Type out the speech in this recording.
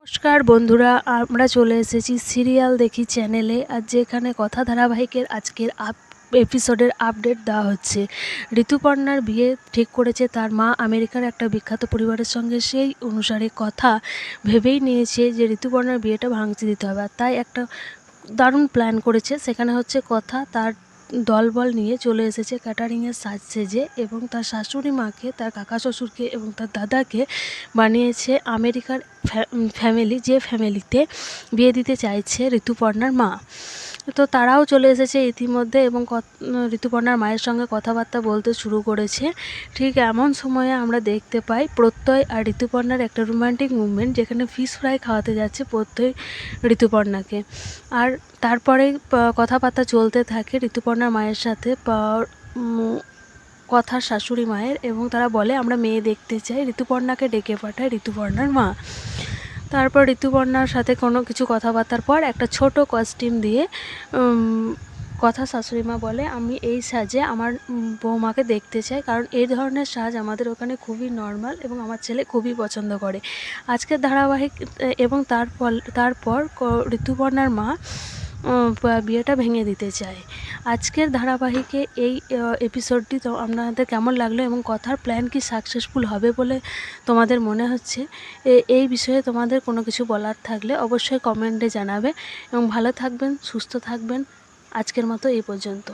নমস্কার বন্ধুরা, আমরা চলে এসেছি সিরিয়াল দেখি চ্যানেলে। আর যেখানে কথা ধারাবাহিকের আজকের এপিসোডের আপডেট দেওয়া হচ্ছে। ঋতুপর্ণার বিয়ে ঠিক করেছে তার মা আমেরিকার একটা বিখ্যাত পরিবারের সঙ্গে। সেই অনুসারে কথা ভেবেই নিয়েছে যে ঋতুপর্ণার বিয়েটা ভাঙচি দিতে হবে। আর তাই একটা দারুণ প্ল্যান করেছে। সেখানে হচ্ছে কথা তার দলবল নিয়ে চলে এসেছে ক্যাটারিংয়ের সাজ সেজে, এবং তার শাশুড়ি মাকে, তার কাকা শ্বশুরকে এবং তার দাদাকে বানিয়েছে আমেরিকার ফ্যামিলি, যে ফ্যামিলিতে বিয়ে দিতে চাইছে ঋতুপর্ণার মা। তো তারাও চলে এসেছে ইতিমধ্যে, এবং ঋতুপর্ণার মায়ের সঙ্গে কথাবার্তা বলতে শুরু করেছে। ঠিক এমন সময়ে আমরা দেখতে পাই প্রত্যয় আর ঋতুপর্ণার একটা রোমান্টিক মুভমেন্ট, যেখানে ফিশ ফ্রাই খাওয়াতে যাচ্ছে প্রত্যয় ঋতুপর্ণাকে। আর তারপরে কথাবার্তা চলতে থাকে ঋতুপর্ণার মায়ের সাথে কথার শাশুড়ি মায়ের, এবং তারা বলে আমরা মেয়ে দেখতে চাই। ঋতুপর্ণাকে ডেকে পাঠায় ঋতুপর্ণার মা। তারপর ঋতুপর্ণার সাথে কোনো কিছু কথাবার্তার পর একটা ছোট কস্টিউম দিয়ে কথা শাশুড়িমা বলে আমি এই সাজে আমার বৌমাকে দেখতে চাই, কারণ এই ধরনের সাজ আমাদের ওখানে খুবই নর্মাল এবং আমার ছেলে খুবই পছন্দ করে। আজকের ধারাবাহিক এবং তারপর ঋতুপর্ণার মা বিয়েটা ভেঙে দিতে চায়। আজকের ধারাবাহিকে এই এপিসোডটি তো আপনাদের কেমন লাগলো, এবং কথার প্ল্যান কি সাকসেসফুল হবে বলে তোমাদের মনে হচ্ছে? এই বিষয়ে তোমাদের কোনো কিছু বলার থাকলে অবশ্যই কমেন্টে জানাবে, এবং ভালো থাকবেন, সুস্থ থাকবেন। আজকের মতো এই পর্যন্ত।